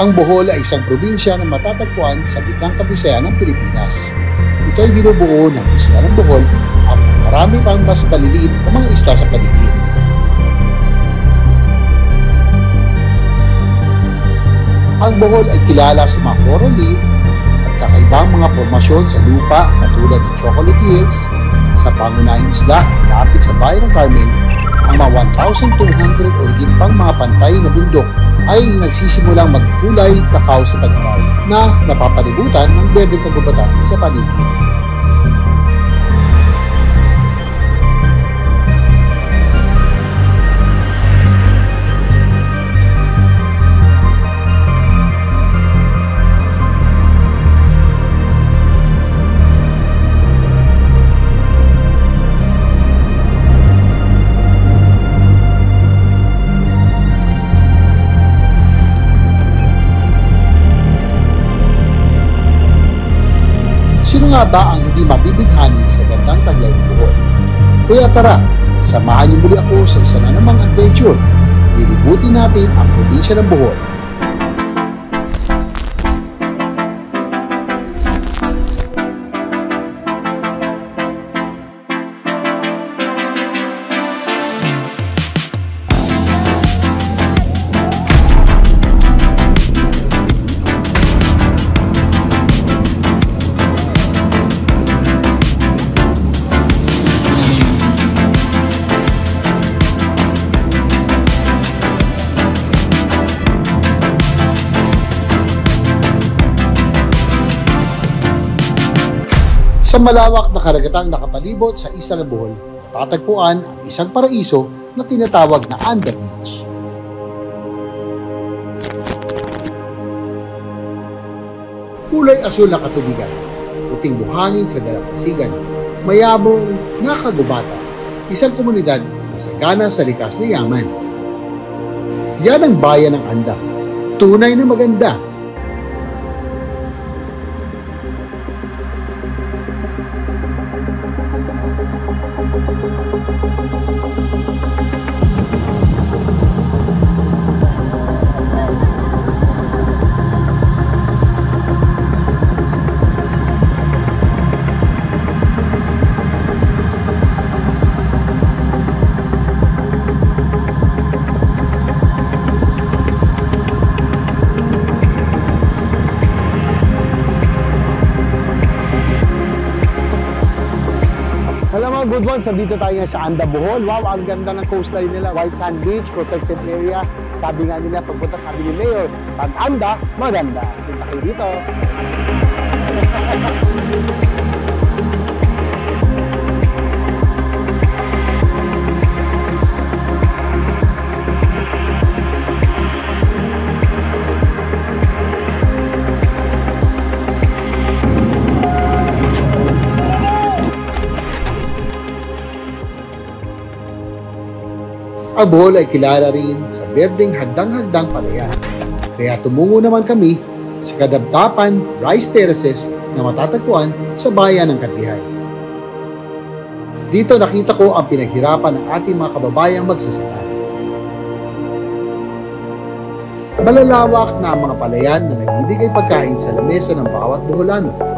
Ang Bohol ay isang probinsya na matatagpuan sa gitnang kabisayan ng Pilipinas. Ito ay binubuo ng isla ng Bohol at marami pang mas maliliit na mga isla sa paligid. Ang Bohol ay kilala sa mga coral reef at kakaibang mga formasyon sa lupa katulad ng Chocolate Hills. Sa pangunahing isla, malapit sa bayan ng Carmen, ang mga 1,200 o higit pang mga pantay na bundok ay nagsisimulang magkulay kakao sa tag-araw na napapalibutan ng berdeng kagubatan sa paligid. Sino nga ba ang hindi mabibighani sa gandang taglay ng Bohol? Kaya tara, samahan niyo muli ako sa isa na namang adventure. Lilibutin natin ang probinsya ng Bohol. Sa malawak na karagatang nakapalibot sa isla ng Bohol, matatagpuan ang isang paraiso na tinatawag na Anda Beach. Kulay asul na katubigan, puting buhangin sa dalampasigan, mayabong nakagubata, isang komunidad na sagana sa likas na yaman. Yan ang bayan ng Anda, tunay na maganda. Hello mga good ones, nandito tayo nga sa Anda, Bohol. Wow, ang ganda ng coastline nila. White Sand Beach, protected area. Sabi nga nila, pagpunta sabi ni Mayor, pag Anda, maganda. Punta kayo dito. Ang Bohol ay kilala rin sa berdeng hagdang-hagdang palayan. Kaya tumungo naman kami sa Kadabtapan Rice Terraces na matatagpuan sa bayan ng Kandihay. Dito nakita ko ang pinaghirapan ng ating mga kababayang magsasaka. Malalawak na ang mga palayan na nagbibigay pagkain sa lamesa ng bawat Boholano.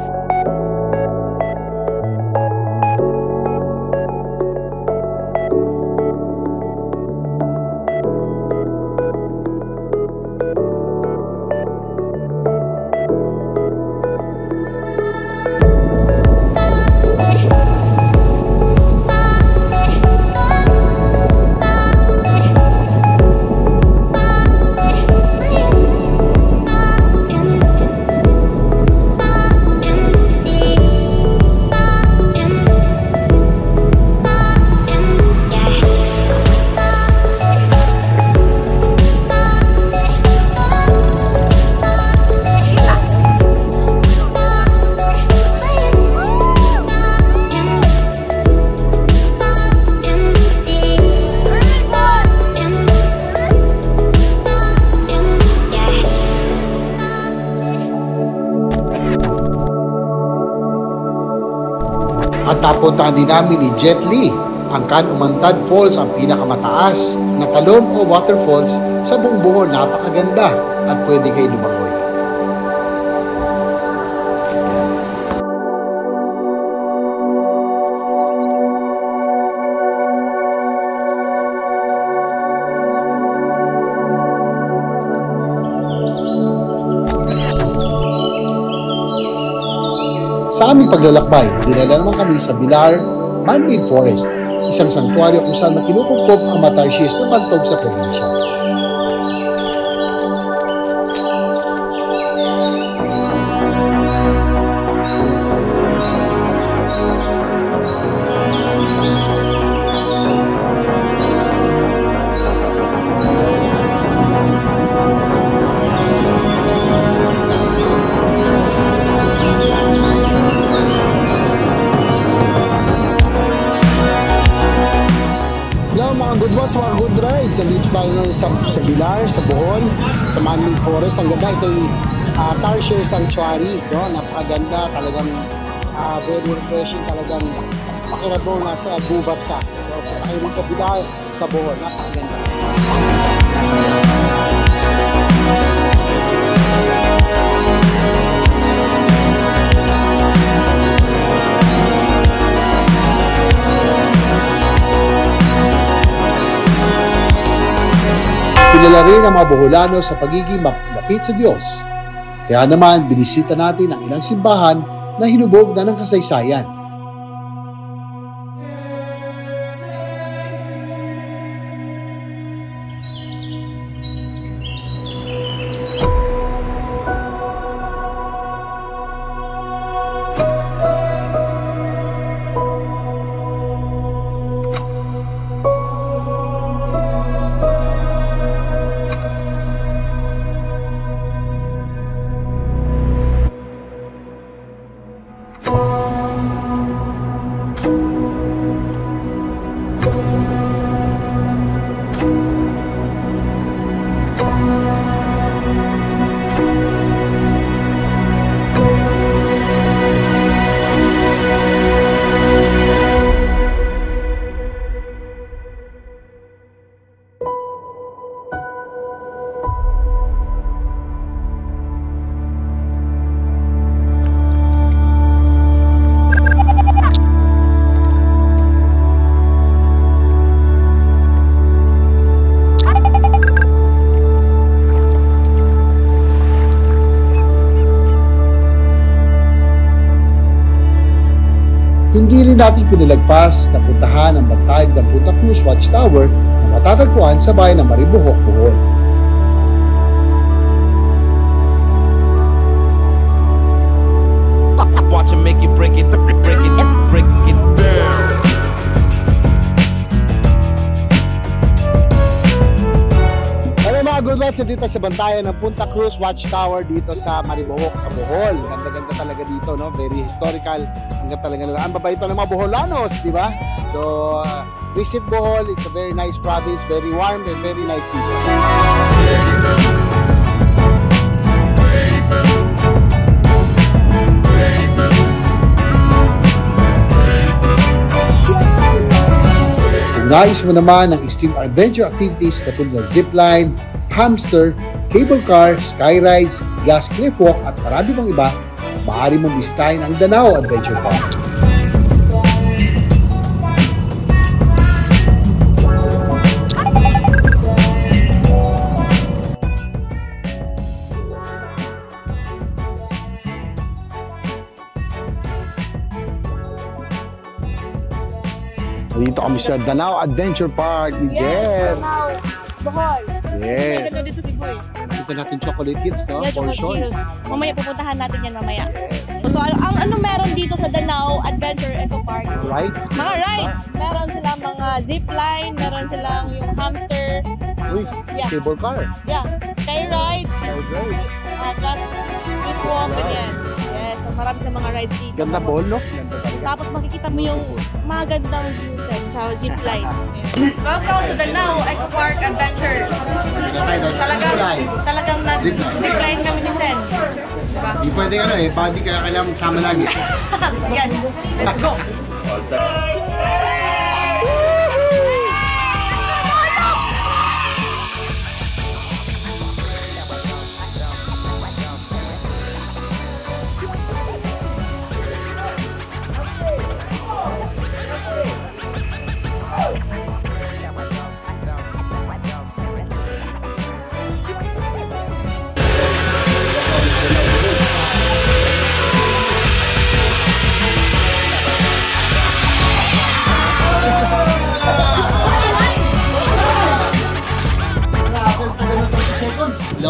At napuntahan din namin ni Jet Li, ang Can Umantad Falls, ang pinakamataas na talon o waterfalls sa buong Bohol. Napakaganda. at pwede kayo lumangoy. Sa aming paglalakbay, dinala naman kami sa Bilar Man-Made Forest, isang sanktuaryo kung saan makinukupkop ang Matarsies na bantog sa probinsya. Mga good rides. Nandito tayo ngayon sa Bilar, sa Bohol, sa Man-Made Forest. Ang ganda, ito yung Tarsier Sanctuary. No? Napakaganda, talagang very refreshing, talagang makirabong nasa gubat ka. So, punta kayo rin sa Bilar, sa Bohol. Napakaganda. Kilala rin ang mga Boholano sa pagiging malapit sa Diyos. Kaya naman, binisita natin ang ilang simbahan na hinubog na ng kasaysayan. Hindi rin natin pinalagpas na puntahan ang bantayog ng Punta Cruz Watchtower na matatagpuan sa bayan ng Maribojoc, Bohol. Watch 'em make it, break it down. Mga good rides, dito sa bantayan ng Punta Cruz Watchtower dito sa Maribojoc, sa Bohol. Ganda-ganda talaga dito, no? Very historical. Ang ganda talaga. Ang babait pa ng mga Boholanos, di ba? So, visit Bohol. It's a very nice province, very warm and very nice people. Kung nais mo naman ng extreme adventure activities katulad ng zipline, hamster, cable car, sky rides, glass cliff walk at marami pang iba, maaari mong bisitahin ang Danao Adventure Park. Dito kami sa Danao Adventure Park ni Jen. Danao, Bohol. Yes. Ganda dito si Boy. Dito natin chocolate kids, no? Yeah, chocolate hills. Mamaya pupuntahan natin yan mamaya. So, ang ano meron dito sa Danao Adventure Eco Park? Rides? Mga rides. Meron silang mga zipline, meron silang yung hamster. Uy, Yeah. cable car. Yeah, sky rides, glass cliff walk, Wow. ganyan. Yes, so marami silang mga rides dito. Ganda So, ball, no? Ganda talaga. Tapos makikita mo yung magandang view set sa zipline. Welcome to Danao Eco Park Adventure. Talagang zipline kami ni Sen. Diba? Di pwede baka di kaya kailangan magsama lagi. Yes, let's go.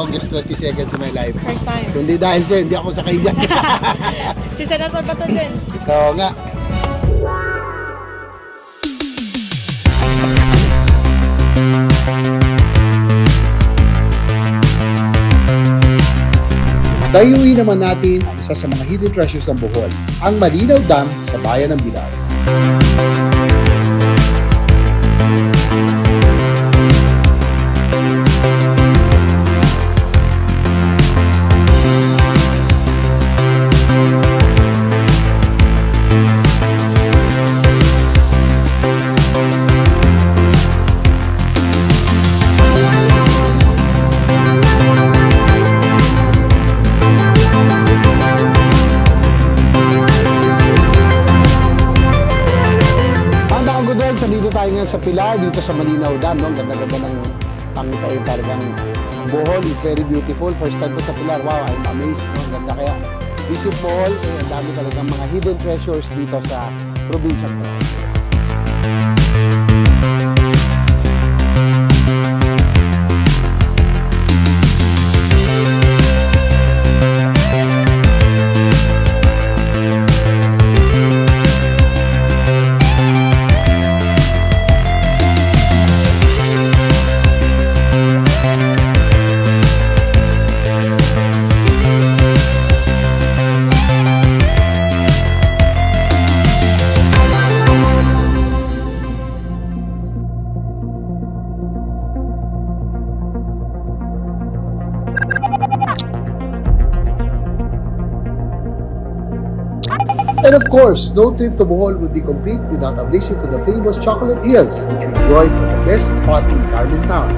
longest 20 seconds in my life. First time. Kundi dahil sa'yo, hindi ako sakay dyan. Si Senator Bato din. Oo nga. Dayuin naman natin ang isa sa mga hidden treasures ng Bohol, ang Malinaw Dam sa bayan ng Bilar. Dito tayo ngayon sa Pilar, dito sa Malinaw Dam, no? Ganda-ganda ng pangitain talagang Bohol is very beautiful. First time ko sa Pilar, wow, I'm amazed, no? Ganda kaya visit Bohol, ang dami talagang mga hidden treasures dito sa probinsya ko. And of course, no trip to Bohol would be complete without a visit to the famous Chocolate Hills, which we enjoyed from the best spot in Carmen Town.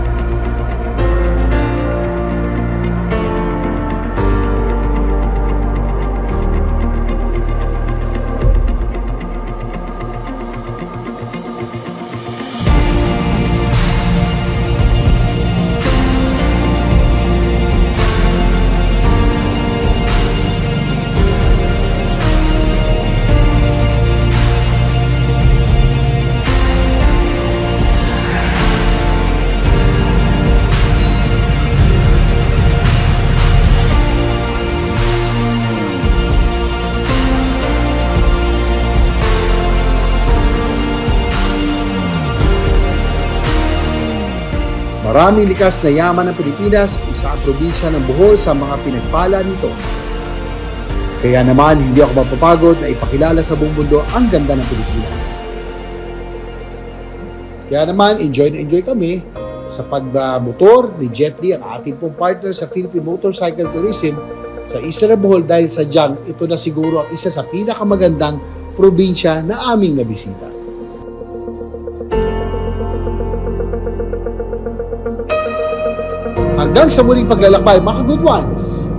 Maraming likas na yaman ng Pilipinas, isa ang probinsya ng Bohol sa mga pinagpala nito. Kaya naman, hindi ako mapapagod na ipakilala sa buong mundo ang ganda ng Pilipinas. Kaya naman, enjoy na enjoy kami sa pagmotor ni Jet Li, ang ating pong partner sa Philippine Motorcycle Tourism sa Isla ng Bohol dahil sadyang ito na siguro ang isa sa pinakamagandang probinsya na aming nabisita. Hanggang sa muling paglalakbay, mga good ones!